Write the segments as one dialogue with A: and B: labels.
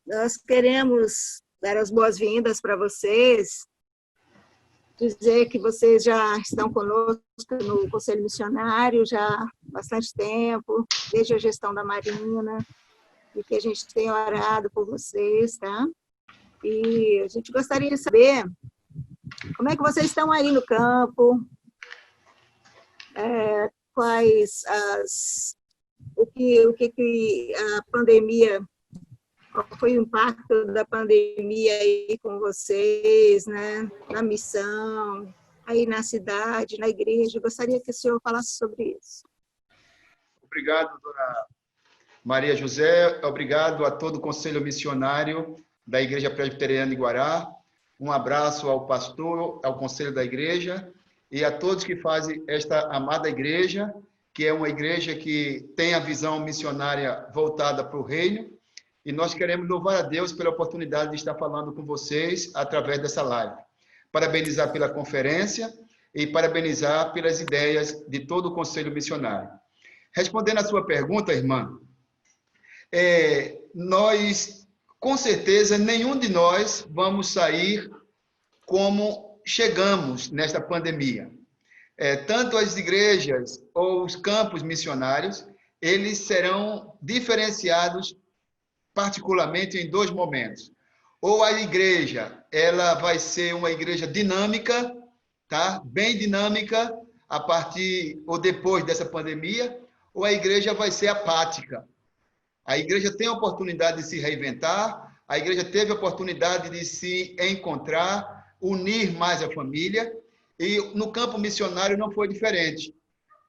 A: nós queremos dar as boas-vindas para vocês, dizer que vocês já estão conosco no Conselho Missionário já há bastante tempo, desde a gestão da Marina, e que a gente tem orado por vocês, tá? E a gente gostaria de saber como é que vocês estão aí no campo, quais o que a pandemia, qual foi o impacto da pandemia aí com vocês, né? Na missão, aí na cidade, na igreja. Eu gostaria que o senhor falasse sobre isso.
B: Obrigado, dona Maria José. Obrigado a todo o Conselho Missionário da Igreja Presbiteriana de Guará. Um abraço ao pastor, ao Conselho da Igreja e a todos que fazem esta amada igreja, que é uma igreja que tem a visão missionária voltada para o reino. E nós queremos louvar a Deus pela oportunidade de estar falando com vocês através dessa live. Parabenizar pela conferência e parabenizar pelas ideias de todo o Conselho Missionário. Respondendo à sua pergunta, irmã, nós, com certeza, nenhum de nós vamos sair como chegamos nesta pandemia. Tanto as igrejas ou os campos missionários, eles serão diferenciados particularmente em dois momentos. Ou a igreja, ela vai ser uma igreja dinâmica, tá? Bem dinâmica, a partir ou depois dessa pandemia, ou a igreja vai ser apática. A igreja tem a oportunidade de se reinventar, a igreja teve a oportunidade de se encontrar, unir mais a família, e no campo missionário não foi diferente.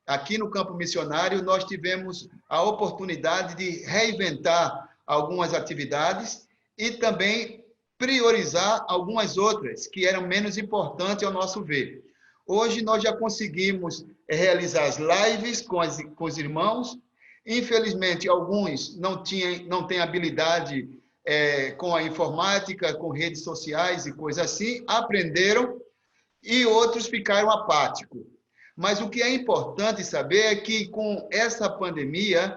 B: Aqui no campo missionário, nós tivemos a oportunidade de reinventar algumas atividades e também priorizar algumas outras que eram menos importantes ao nosso ver. Hoje nós já conseguimos realizar as lives com os irmãos. Infelizmente, alguns não têm habilidade com a informática, com redes sociais e coisas assim, aprenderam e outros ficaram apáticos. Mas o que é importante saber é que com essa pandemia,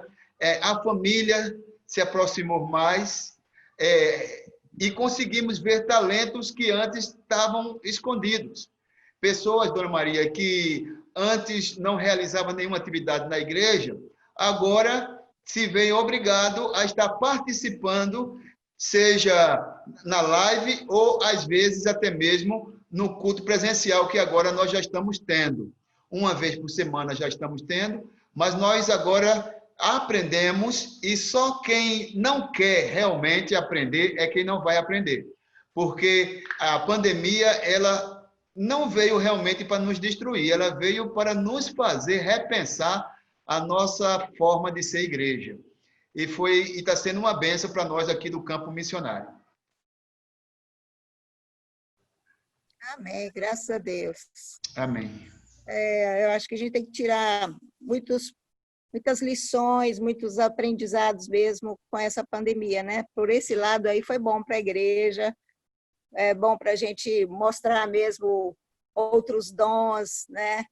B: a família se aproximou mais e conseguimos ver talentos que antes estavam escondidos. Pessoas, dona Maria, que antes não realizavam nenhuma atividade na igreja, agora se veem obrigados a estar participando, seja na live ou, às vezes, até mesmo no culto presencial, que agora nós já estamos tendo. Uma vez por semana já estamos tendo, mas nós agora aprendemos e só quem não quer realmente aprender é quem não vai aprender. Porque a pandemia, ela não veio realmente para nos destruir, ela veio para nos fazer repensar a nossa forma de ser igreja. E está sendo uma bênção para nós aqui do campo missionário.
A: Amém, graças a Deus.
B: Amém.
A: Eu acho que a gente tem que tirar muitas lições, muitos aprendizados mesmo com essa pandemia, né? Por esse lado aí foi bom para a igreja, é bom para a gente mostrar mesmo outros dons, né?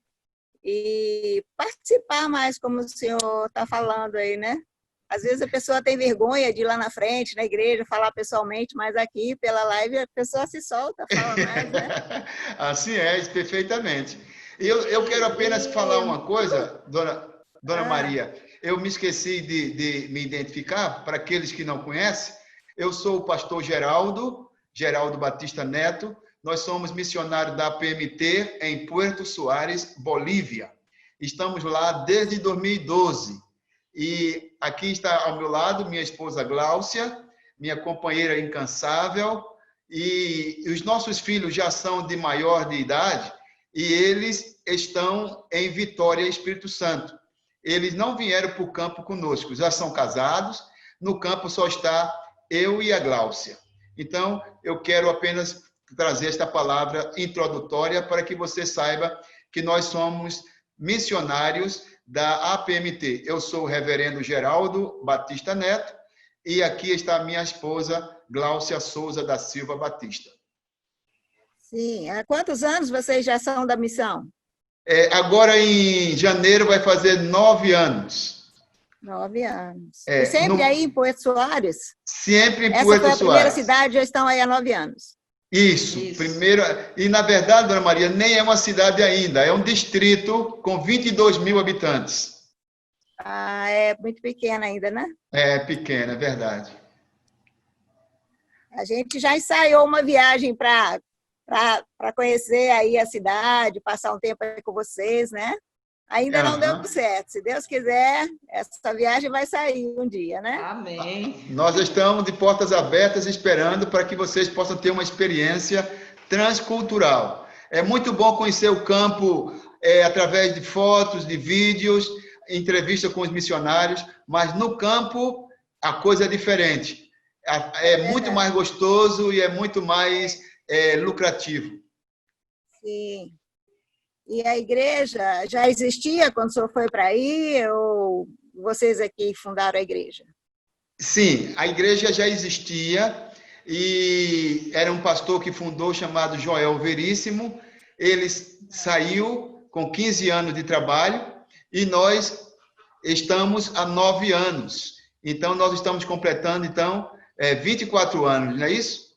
A: E participar mais, como o senhor está falando aí, né? Às vezes a pessoa tem vergonha de ir lá na frente, na igreja, falar pessoalmente, mas aqui, pela live, a pessoa se solta, fala mais, né?
B: Assim é, perfeitamente. Eu quero apenas falar uma coisa, dona Maria. Eu me esqueci de me identificar, para aqueles que não conhecem. Eu sou o pastor Geraldo Batista Neto. Nós somos missionários da APMT em Puerto Suárez, Bolívia. Estamos lá desde 2012. E aqui está ao meu lado minha esposa Gláucia, minha companheira incansável, e os nossos filhos já são de maior de idade e eles estão em Vitória, Espírito Santo. Eles não vieram para o campo conosco, já são casados, no campo só está eu e a Gláucia. Então, eu quero apenas trazer esta palavra introdutória para que você saiba que nós somos missionários da APMT. Eu sou o reverendo Geraldo Batista Neto e aqui está a minha esposa, Gláucia Souza da Silva Batista.
A: Sim. Há quantos anos vocês já são da missão?
B: Agora, em janeiro, vai fazer 9 anos.
A: 9 anos. E sempre aí em Porto Soares?
B: Sempre em
A: Essa
B: Porto
A: foi a primeira
B: Soares.
A: cidade, já estão aí há 9 anos.
B: Isso, primeiro. E, na verdade, dona Maria, nem é uma cidade ainda, é um distrito com 22 mil habitantes.
A: Ah, é muito pequena ainda, né?
B: É pequena, é verdade.
A: A gente já ensaiou uma viagem para conhecer aí a cidade, passar um tempo aí com vocês, né? Ainda não deu certo. Se Deus quiser, essa viagem vai sair um dia, né?
C: Amém.
B: Nós estamos de portas abertas esperando para que vocês possam ter uma experiência transcultural. É muito bom conhecer o campo através de fotos, de vídeos, entrevista com os missionários, mas no campo a coisa é diferente. É muito mais gostoso e é muito mais lucrativo.
A: Sim. E a igreja já existia quando o senhor foi para aí, ou vocês aqui fundaram a igreja?
B: Sim, a igreja já existia e era um pastor que fundou chamado Joel Veríssimo. Ele saiu com 15 anos de trabalho e nós estamos há 9 anos. Então, nós estamos completando, 24 anos, não é isso?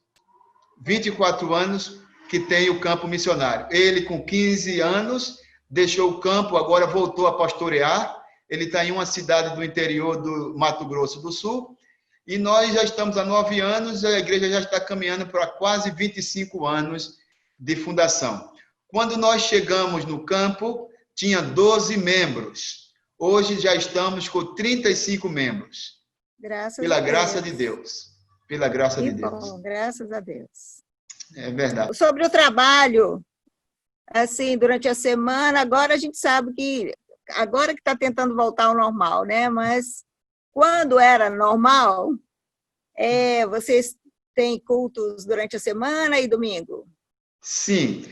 B: 24 anos que tem o campo missionário. Ele, com 15 anos, deixou o campo, agora voltou a pastorear. Ele está em uma cidade do interior do Mato Grosso do Sul. E nós já estamos há 9 anos, a igreja já está caminhando para quase 25 anos de fundação. Quando nós chegamos no campo, tinha 12 membros. Hoje já estamos com 35 membros. Pela graça de Deus. Pela graça de Deus.
A: Bom, graças a Deus.
B: É verdade.
A: Sobre o trabalho, assim, durante a semana, agora a gente sabe que agora que está tentando voltar ao normal, né? Mas quando era normal, vocês têm cultos durante a semana e domingo?
B: Sim,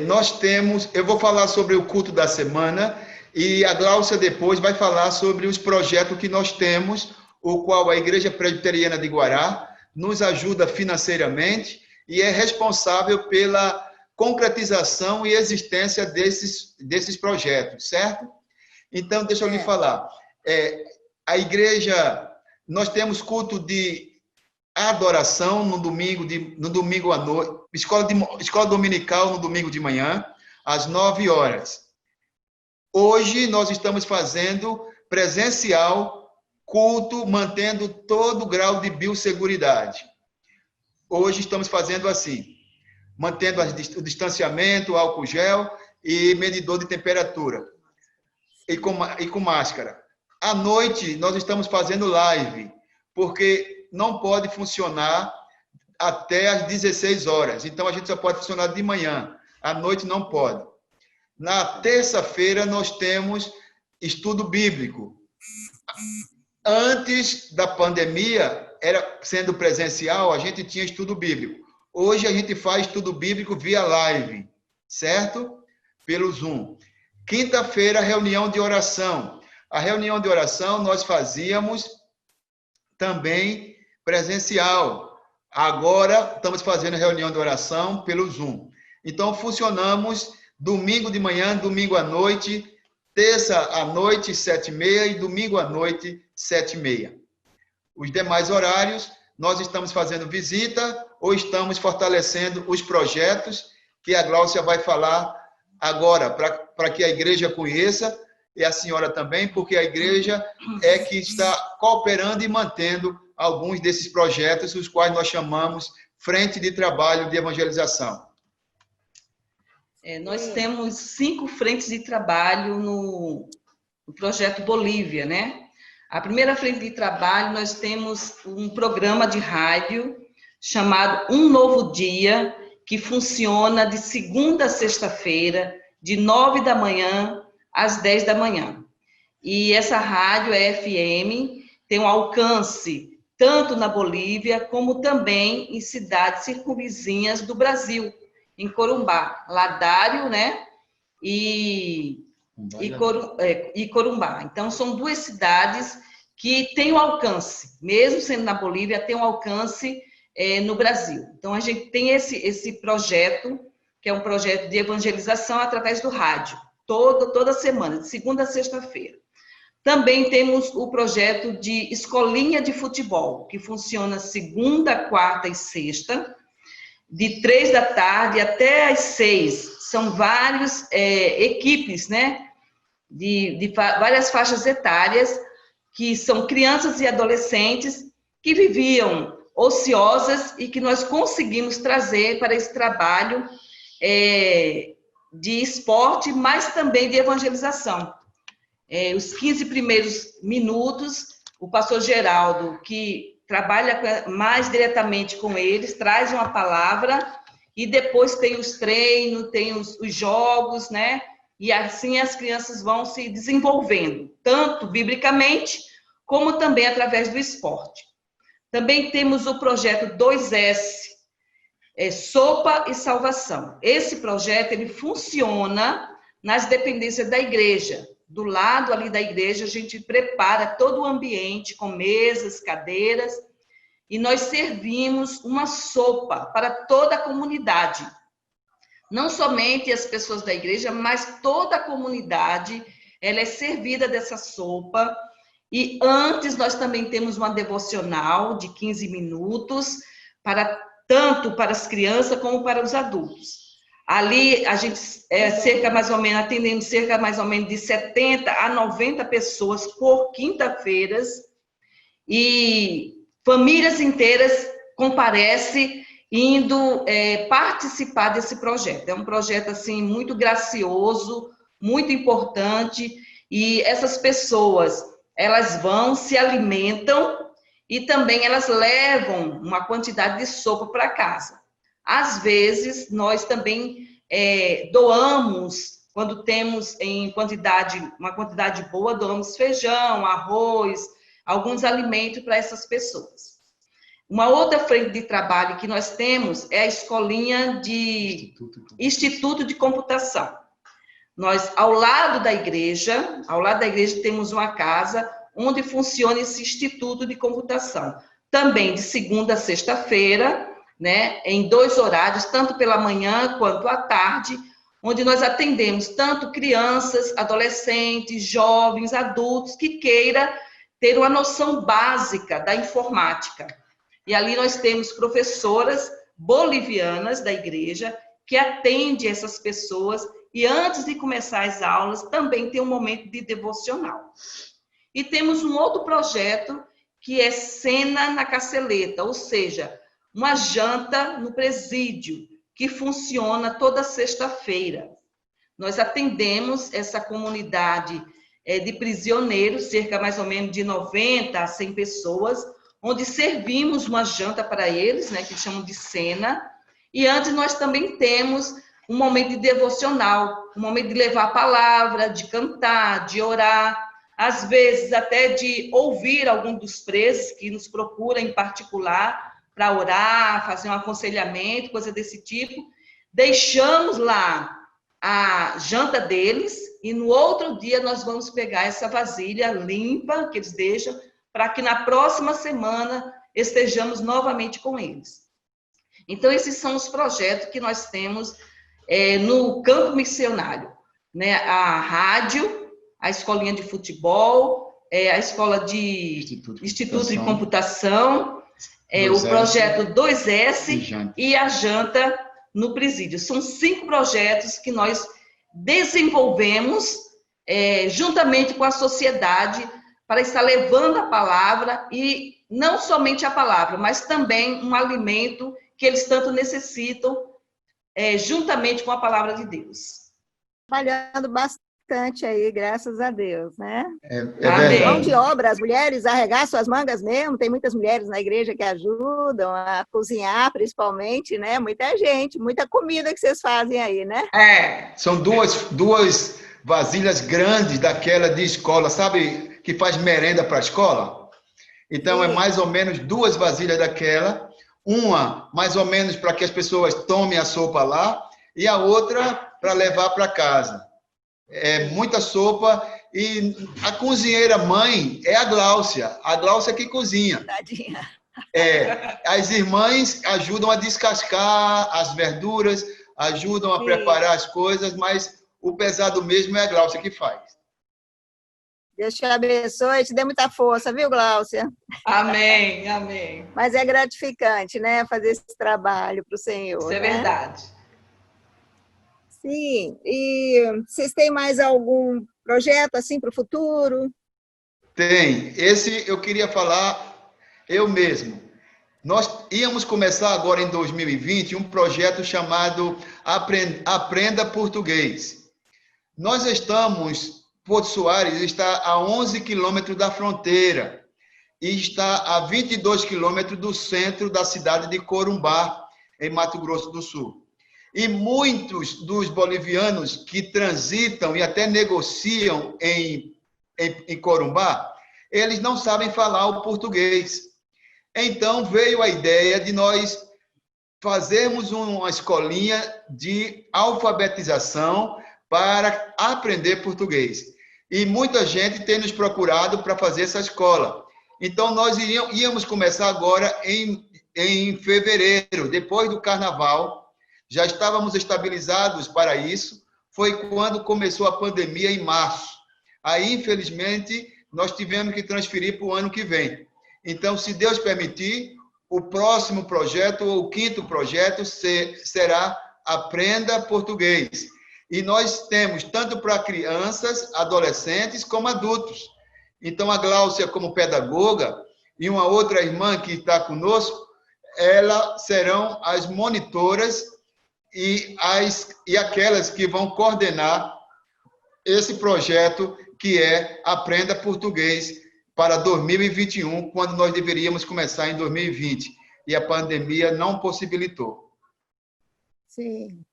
B: nós temos. Eu vou falar sobre o culto da semana e a Gláucia depois vai falar sobre os projetos que nós temos, o qual a Igreja Presbiteriana de Guará nos ajuda financeiramente e é responsável pela concretização e existência desses projetos, certo? Então, deixa eu lhe falar. A igreja, nós temos culto de adoração no domingo à noite, escola dominical no domingo de manhã, às 9 horas. Hoje, nós estamos fazendo presencial culto, mantendo todo o grau de biosseguridade. Hoje estamos fazendo assim, mantendo o distanciamento, álcool gel e medidor de temperatura. E com máscara. À noite, nós estamos fazendo live, porque não pode funcionar até às 16 horas. Então, a gente só pode funcionar de manhã. À noite, não pode. Na terça-feira, nós temos estudo bíblico. Antes da pandemia, sendo presencial, a gente tinha estudo bíblico. Hoje, a gente faz estudo bíblico via live, certo? Pelo Zoom. Quinta-feira, reunião de oração. A reunião de oração nós fazíamos também presencial. Agora, estamos fazendo reunião de oração pelo Zoom. Então, funcionamos domingo de manhã, domingo à noite, terça à noite, 7h30, e domingo à noite, 7h30. Os demais horários, nós estamos fazendo visita ou estamos fortalecendo os projetos que a Gláucia vai falar agora, para que a igreja conheça, e a senhora também, porque a igreja é que está cooperando e mantendo alguns desses projetos, os quais nós chamamos Frente de Trabalho de Evangelização.
C: Nós temos 5 frentes de trabalho no projeto Bolívia, né? A primeira frente de trabalho, nós temos um programa de rádio chamado Um Novo Dia, que funciona de segunda a sexta-feira, de 9 da manhã às 10 da manhã. E essa rádio é FM, tem um alcance tanto na Bolívia, como também em cidades circunvizinhas do Brasil, em Corumbá, Ladário, né? E Corumbá. Então, são 2 cidades que têm um alcance, mesmo sendo na Bolívia, tem um alcance no Brasil. Então, a gente tem esse projeto, que é um projeto de evangelização através do rádio, toda semana, de segunda a sexta-feira. Também temos o projeto de escolinha de futebol, que funciona segunda, quarta e sexta, de 3 da tarde até às 6. São várias equipes, né? De várias faixas etárias, que são crianças e adolescentes que viviam ociosas e que nós conseguimos trazer para esse trabalho de esporte, mas também de evangelização. Os 15 primeiros minutos, o pastor Geraldo, que trabalha mais diretamente com eles, traz uma palavra e depois tem os treinos, tem os jogos, né? E assim as crianças vão se desenvolvendo, tanto biblicamente, como também através do esporte. Também temos o projeto 2S, Sopa e Salvação. Esse projeto, ele funciona nas dependências da igreja. Do lado ali da igreja, a gente prepara todo o ambiente com mesas, cadeiras, e nós servimos uma sopa para toda a comunidade. Não somente as pessoas da igreja, mas toda a comunidade, ela é servida dessa sopa. E antes nós também temos uma devocional de 15 minutos, tanto para as crianças como para os adultos. Ali a gente atendendo cerca mais ou menos de 70 a 90 pessoas por quinta-feiras, e famílias inteiras comparecem indo participar desse projeto. É um projeto assim muito gracioso, muito importante, e essas pessoas, elas vão, se alimentam e também elas levam uma quantidade de sopa para casa. Às vezes, nós também doamos, quando temos uma quantidade boa, doamos feijão, arroz, alguns alimentos para essas pessoas. Uma outra frente de trabalho que nós temos é a escolinha de Instituto de Computação. Nós, ao lado da igreja, temos uma casa onde funciona esse Instituto de Computação. Também de segunda a sexta-feira, né, em 2 horários, tanto pela manhã quanto à tarde, onde nós atendemos tanto crianças, adolescentes, jovens, adultos, que queira ter uma noção básica da informática. E ali nós temos professoras bolivianas da igreja que atendem essas pessoas, e antes de começar as aulas também tem um momento de devocional. E temos um outro projeto que é Cena na Caceleta, ou seja, uma janta no presídio, que funciona toda sexta-feira. Nós atendemos essa comunidade de prisioneiros, cerca mais ou menos de 90 a 100 pessoas, onde servimos uma janta para eles, né, que chamam de cena, e antes nós também temos um momento de devocional, um momento de levar a palavra, de cantar, de orar, às vezes até de ouvir algum dos presos que nos procura em particular para orar, fazer um aconselhamento, coisa desse tipo. Deixamos lá a janta deles e no outro dia nós vamos pegar essa vasilha limpa que eles deixam, para que na próxima semana estejamos novamente com eles. Então, esses são os projetos que nós temos no campo missionário, né? A rádio, a escolinha de futebol, a escola de Instituto de Computação, o projeto 2S e a janta no presídio. São 5 projetos que nós desenvolvemos juntamente com a sociedade, para estar levando a palavra, e não somente a palavra, mas também um alimento que eles tanto necessitam, juntamente com a palavra de Deus.
A: Trabalhando bastante aí, graças a Deus, né?
B: Verdade.
A: Mão de obra, as mulheres arregaçam as mangas mesmo, tem muitas mulheres na igreja que ajudam a cozinhar, principalmente, né? Muita gente, muita comida que vocês fazem aí, né?
B: São duas vasilhas grandes daquela de escola, sabe, que faz merenda para a escola? Então,
A: Sim.
B: é mais ou menos 2 vasilhas daquela, uma mais ou menos para que as pessoas tomem a sopa lá, e a outra para levar para casa. É muita sopa, e a cozinheira mãe é a Gláucia que cozinha.
A: Tadinha.
B: As irmãs ajudam a descascar as verduras, ajudam a preparar as coisas, mas o pesado mesmo é a Gláucia que faz.
A: Deus te abençoe e te dê muita força, viu, Gláucia?
C: Amém, amém.
A: Mas é gratificante, né, fazer esse trabalho para o Senhor,
C: Isso é
A: né?
C: verdade.
A: Sim, e vocês têm mais algum projeto assim para o futuro?
B: Tem. Esse eu queria falar eu mesmo. Nós íamos começar agora em 2020 um projeto chamado Aprenda Português. Nós estamos, Porto Soares está a 11 quilômetros da fronteira e está a 22 quilômetros do centro da cidade de Corumbá, em Mato Grosso do Sul. E muitos dos bolivianos que transitam e até negociam em Corumbá, eles não sabem falar o português. Então veio a ideia de nós fazermos uma escolinha de alfabetização para aprender português. E muita gente tem nos procurado para fazer essa escola. Então nós íamos começar agora em fevereiro, depois do carnaval. Já estávamos estabilizados para isso. Foi quando começou a pandemia em março. Aí, infelizmente, nós tivemos que transferir para o ano que vem. Então, se Deus permitir, o próximo projeto, ou o quinto projeto, será Aprenda Português. E nós temos tanto para crianças, adolescentes, como adultos. Então, a Gláucia, como pedagoga, e uma outra irmã que está conosco, elas serão as monitoras e aquelas que vão coordenar esse projeto que é Aprenda Português para 2021, quando nós deveríamos começar em 2020, e a pandemia não possibilitou.
A: Sim,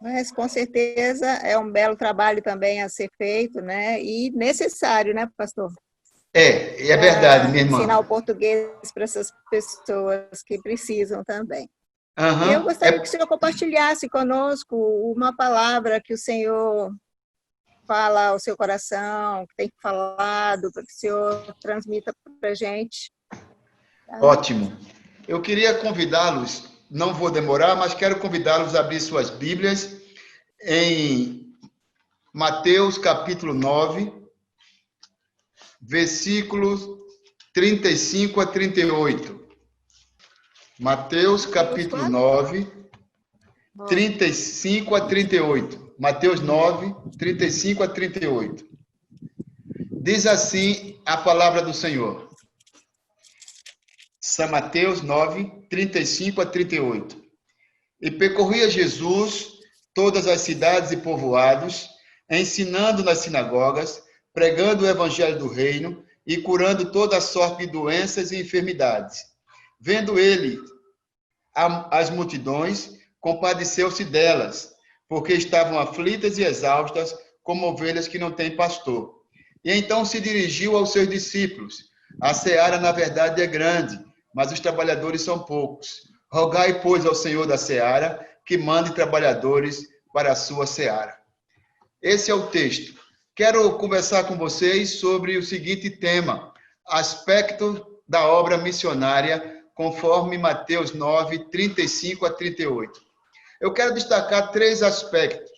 A: mas com certeza é um belo trabalho também a ser feito, né? E necessário, né, pastor?
B: É verdade, minha irmã.
A: Ensinar o português para essas pessoas que precisam também. E eu
B: Uhum.
A: gostaria que o senhor compartilhasse conosco uma palavra que o senhor fala ao seu coração, que tem falado, para que o senhor transmita para a gente. Tá?
B: Ótimo. Eu queria convidá-los, não vou demorar, mas quero convidá-los a abrir suas Bíblias em Mateus capítulo 9, versículos 35 a 38. Mateus capítulo 9, 35 a 38. Mateus 9, 35 a 38. Diz assim a palavra do Senhor. São Mateus 9, 35 a 38. E percorria Jesus todas as cidades e povoados, ensinando nas sinagogas, pregando o evangelho do reino e curando toda sorte de doenças e enfermidades. Vendo ele as multidões, compadeceu-se delas, porque estavam aflitas e exaustas, como ovelhas que não têm pastor. E então se dirigiu aos seus discípulos. A seara, na verdade, é grande, mas os trabalhadores são poucos. Rogai, pois, ao Senhor da seara, que mande trabalhadores para a sua seara. Esse é o texto. Quero conversar com vocês sobre o seguinte tema: aspecto da obra missionária, conforme Mateus 9, 35 a 38. Eu quero destacar três aspectos: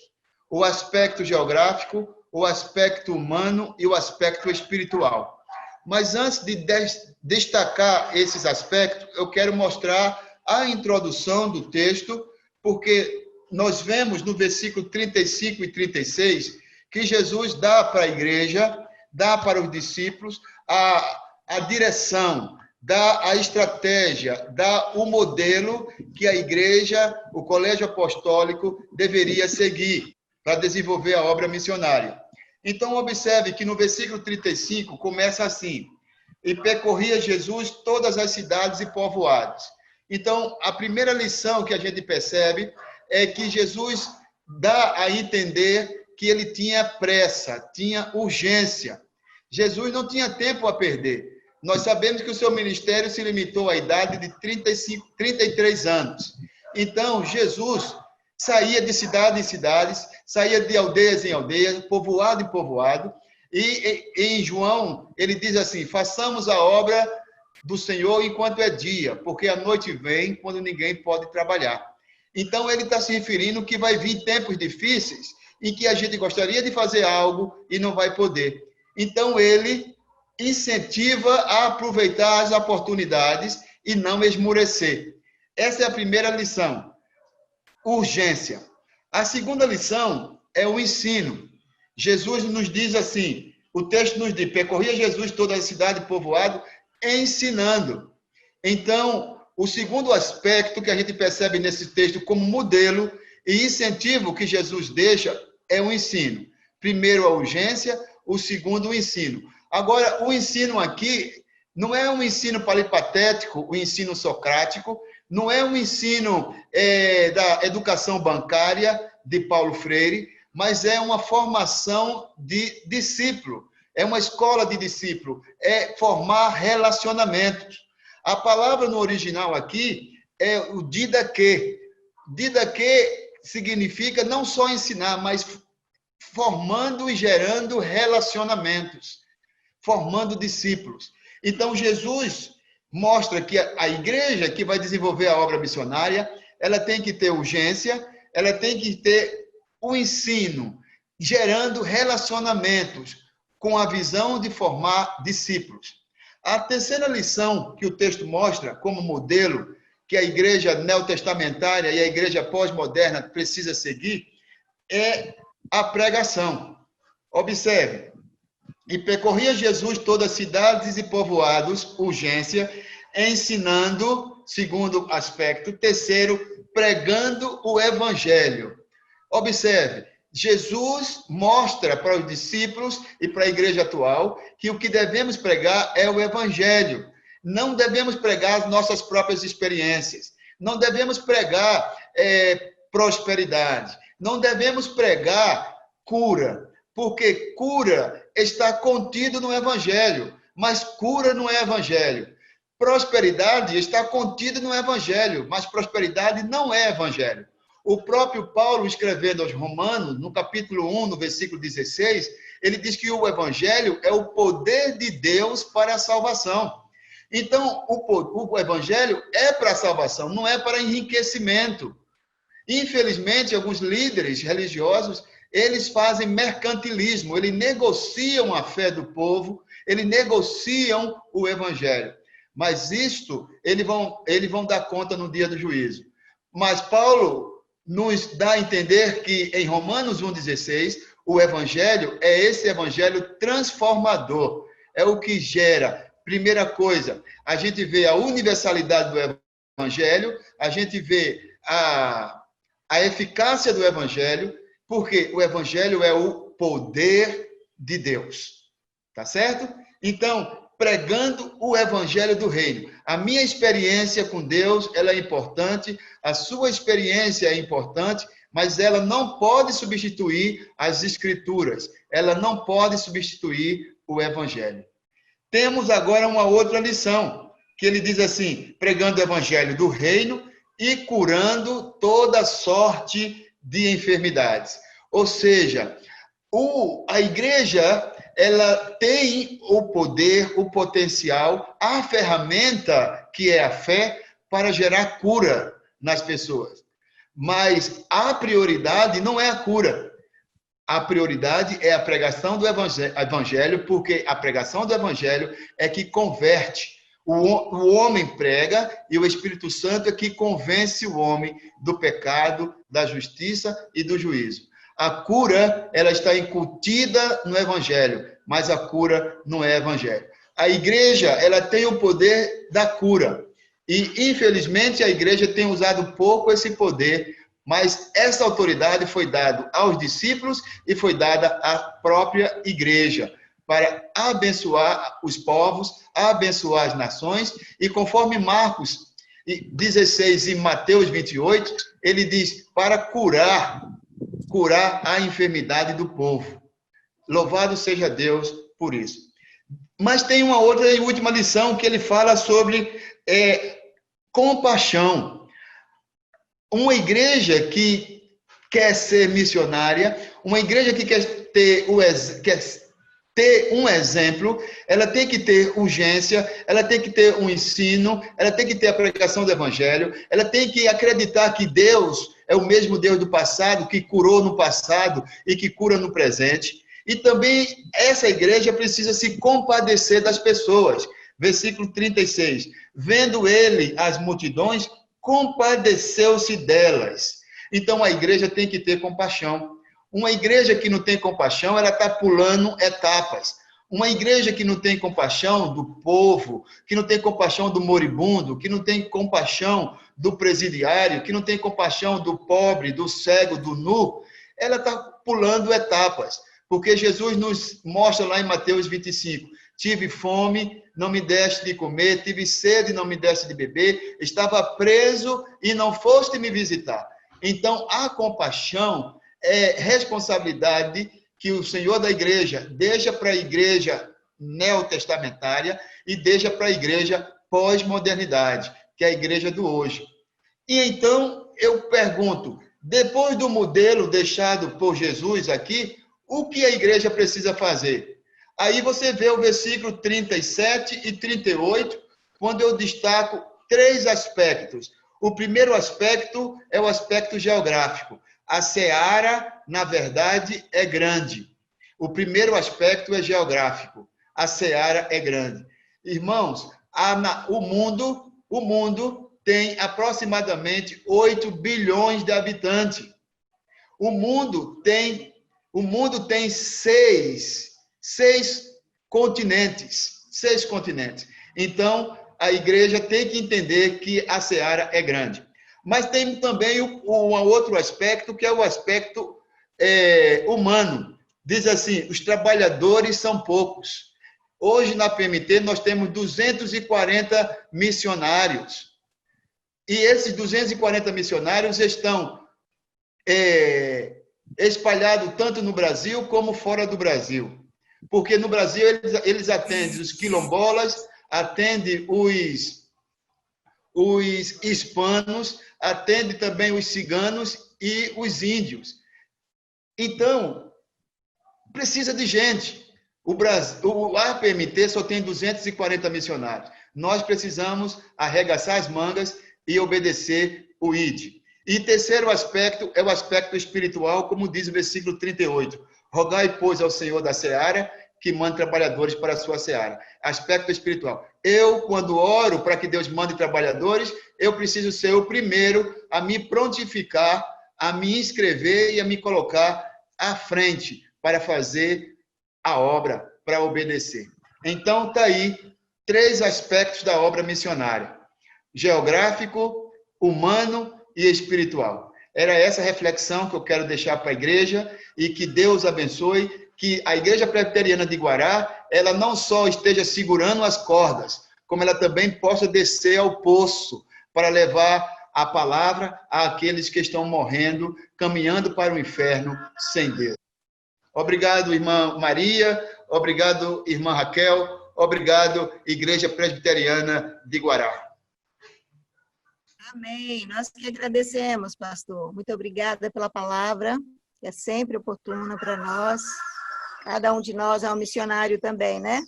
B: o aspecto geográfico, o aspecto humano e o aspecto espiritual. Mas antes de destacar esses aspectos, eu quero mostrar a introdução do texto, porque nós vemos no versículo 35 e 36 que Jesus dá para a igreja, dá para os discípulos a direção, dá a estratégia, dá o modelo que a igreja, o colégio apostólico deveria seguir para desenvolver a obra missionária. Então, observe que no versículo 35 começa assim: e percorria Jesus todas as cidades e povoados. Então, a primeira lição que a gente percebe é que Jesus dá a entender que ele tinha pressa, tinha urgência. Jesus não tinha tempo a perder. Nós sabemos que o seu ministério se limitou à idade de 33 anos. Então, Jesus saía de cidade em cidades, saía de aldeias em aldeias, povoado em povoado, e em João, ele diz assim: façamos a obra do Senhor enquanto é dia, porque a noite vem quando ninguém pode trabalhar. Então, ele está se referindo que vai vir tempos difíceis em que a gente gostaria de fazer algo e não vai poder. Então, ele incentiva a aproveitar as oportunidades e não esmorecer. Essa é a primeira lição, urgência. A segunda lição é o ensino. Jesus nos diz assim, o texto nos diz, percorria Jesus toda a cidade e povoado, ensinando. Então, o segundo aspecto que a gente percebe nesse texto como modelo e incentivo que Jesus deixa é o ensino. Primeiro, a urgência, o segundo, o ensino. Agora, o ensino aqui não é um ensino peripatético, o ensino socrático, não é um ensino da educação bancária de Paulo Freire, mas é uma formação de discípulo, é uma escola de discípulo, é formar relacionamentos. A palavra no original aqui é o didaquê. Didaquê significa não só ensinar, mas formando e gerando relacionamentos, formando discípulos. Então, Jesus mostra que a igreja que vai desenvolver a obra missionária, ela tem que ter urgência, ela tem que ter o ensino, gerando relacionamentos, com a visão de formar discípulos. A terceira lição que o texto mostra como modelo que a igreja neotestamentária e a igreja pós-moderna precisa seguir é a pregação. Observe, e percorria Jesus todas as cidades e povoados, urgência, ensinando, segundo aspecto. Terceiro, pregando o evangelho. Observe, Jesus mostra para os discípulos e para a igreja atual que o que devemos pregar é o evangelho. Não devemos pregar as nossas próprias experiências. Não devemos pregar prosperidade. Não devemos pregar cura, porque cura está contido no evangelho, mas cura não é evangelho. Prosperidade está contida no evangelho, mas prosperidade não é evangelho. O próprio Paulo, escrevendo aos Romanos, no capítulo 1, no versículo 16, ele diz que o evangelho é o poder de Deus para a salvação. Então, o evangelho é para a salvação, não é para enriquecimento. Infelizmente, alguns líderes religiosos, eles fazem mercantilismo, eles negociam a fé do povo, eles negociam o evangelho. Mas isto, eles vão dar conta no dia do juízo. Mas Paulo nos dá a entender que em Romanos 1,16, o evangelho é esse evangelho transformador. É o que gera. Primeira coisa, a gente vê a universalidade do evangelho, a gente vê a eficácia do evangelho, porque o evangelho é o poder de Deus. Tá certo? Então, pregando o evangelho do reino. A minha experiência com Deus, ela é importante, a sua experiência é importante, mas ela não pode substituir as escrituras, ela não pode substituir o evangelho. Temos agora uma outra lição, que ele diz assim, pregando o evangelho do reino e curando toda sorte de enfermidades. Ou seja, a igreja, ela tem o poder, o potencial, a ferramenta, que é a fé, para gerar cura nas pessoas. Mas a prioridade não é a cura. A prioridade é a pregação do evangelho, porque a pregação do evangelho é que converte. O homem prega e o Espírito Santo é que convence o homem do pecado, da justiça e do juízo. A cura, ela está incutida no evangelho, mas a cura não é evangelho. A igreja, ela tem o poder da cura. E, infelizmente, a igreja tem usado pouco esse poder, mas essa autoridade foi dada aos discípulos e foi dada à própria igreja, para abençoar os povos, abençoar as nações, e conforme Marcos 16 e Mateus 28, ele diz, para curar a enfermidade do povo. Louvado seja Deus por isso. Mas tem uma outra e última lição que ele fala sobre compaixão. Uma igreja que quer ser missionária, uma igreja que quer ter um exemplo, ela tem que ter urgência, ela tem que ter um ensino, ela tem que ter a pregação do evangelho, ela tem que acreditar que Deus é o mesmo Deus do passado, que curou no passado e que cura no presente. E também essa igreja precisa se compadecer das pessoas. Versículo 36. Vendo ele as multidões, compadeceu-se delas. Então a igreja tem que ter compaixão. Uma igreja que não tem compaixão, ela está pulando etapas. Uma igreja que não tem compaixão do povo, que não tem compaixão do moribundo, que não tem compaixão do presidiário, que não tem compaixão do pobre, do cego, do nu, ela está pulando etapas. Porque Jesus nos mostra lá em Mateus 25, tive fome, não me deste de comer, tive sede, não me deste de beber, estava preso e não foste me visitar. Então, a compaixão é responsabilidade que o Senhor da igreja deixa para a igreja neotestamentária e deixa para a igreja pós-modernidade, que é a igreja do hoje. E então, eu pergunto, depois do modelo deixado por Jesus aqui, o que a igreja precisa fazer? Aí você vê o versículo 37 e 38, quando eu destaco 3 aspectos. O primeiro aspecto é o aspecto geográfico. A seara, na verdade, é grande. O primeiro aspecto é geográfico. A seara é grande. Irmãos, o mundo tem aproximadamente 8 bilhões de habitantes. O mundo tem 6 continentes. 6 continentes. Então, a igreja tem que entender que a seara é grande. Mas tem também um outro aspecto, que é o aspecto humano. Diz assim, os trabalhadores são poucos. Hoje, na PMT, nós temos 240 missionários. E esses 240 missionários estão espalhados tanto no Brasil como fora do Brasil. Porque no Brasil, eles atendem os quilombolas, atendem os hispanos, atende também os ciganos e os índios. Então, precisa de gente. O APMT só tem 240 missionários. Nós precisamos arregaçar as mangas e obedecer o ID. E terceiro aspecto é o aspecto espiritual, como diz o versículo 38. Rogai, pois, ao Senhor da seara, que mande trabalhadores para a sua seara. Aspecto espiritual. Eu, quando oro para que Deus mande trabalhadores, eu preciso ser o primeiro a me prontificar, a me inscrever e a me colocar à frente para fazer a obra, para obedecer. Então, está aí 3 aspectos da obra missionária: geográfico, humano e espiritual. Era essa reflexão que eu quero deixar para a igreja e que Deus abençoe, que a Igreja Presbiteriana de Guará, ela não só esteja segurando as cordas, como ela também possa descer ao poço para levar a palavra àqueles que estão morrendo, caminhando para o inferno sem Deus. Obrigado, irmã Maria. Obrigado, irmã Raquel. Obrigado, Igreja Presbiteriana de Guará.
A: Amém. Nós que agradecemos, pastor. Muito obrigada pela palavra, que é sempre oportuna para nós. Cada um de nós é um missionário também, né?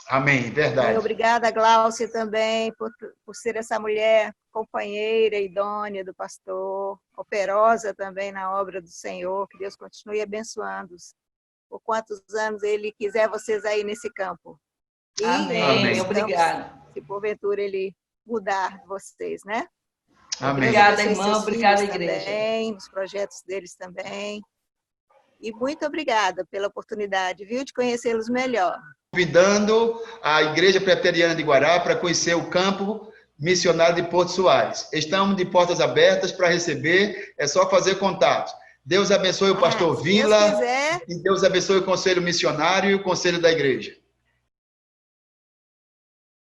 B: Amém, verdade.
A: E obrigada, Gláucia, também, por ser essa mulher companheira, idônea do pastor, operosa também na obra do Senhor. Que Deus continue abençoando-os por quantos anos Ele quiser vocês aí nesse campo. E
C: Amém, obrigada.
A: Se porventura Ele mudar vocês, né?
B: Amém.
C: Obrigada, irmã, obrigada, igreja.
A: Também, os projetos deles também. E muito obrigada pela oportunidade, viu, de conhecê-los melhor.
B: Convidando a Igreja Presbiteriana de Guará para conhecer o campo missionário de Porto Soares. Estamos de portas abertas para receber, é só fazer contato. Deus abençoe o pastor Vila e Deus abençoe o Conselho Missionário e o Conselho da Igreja.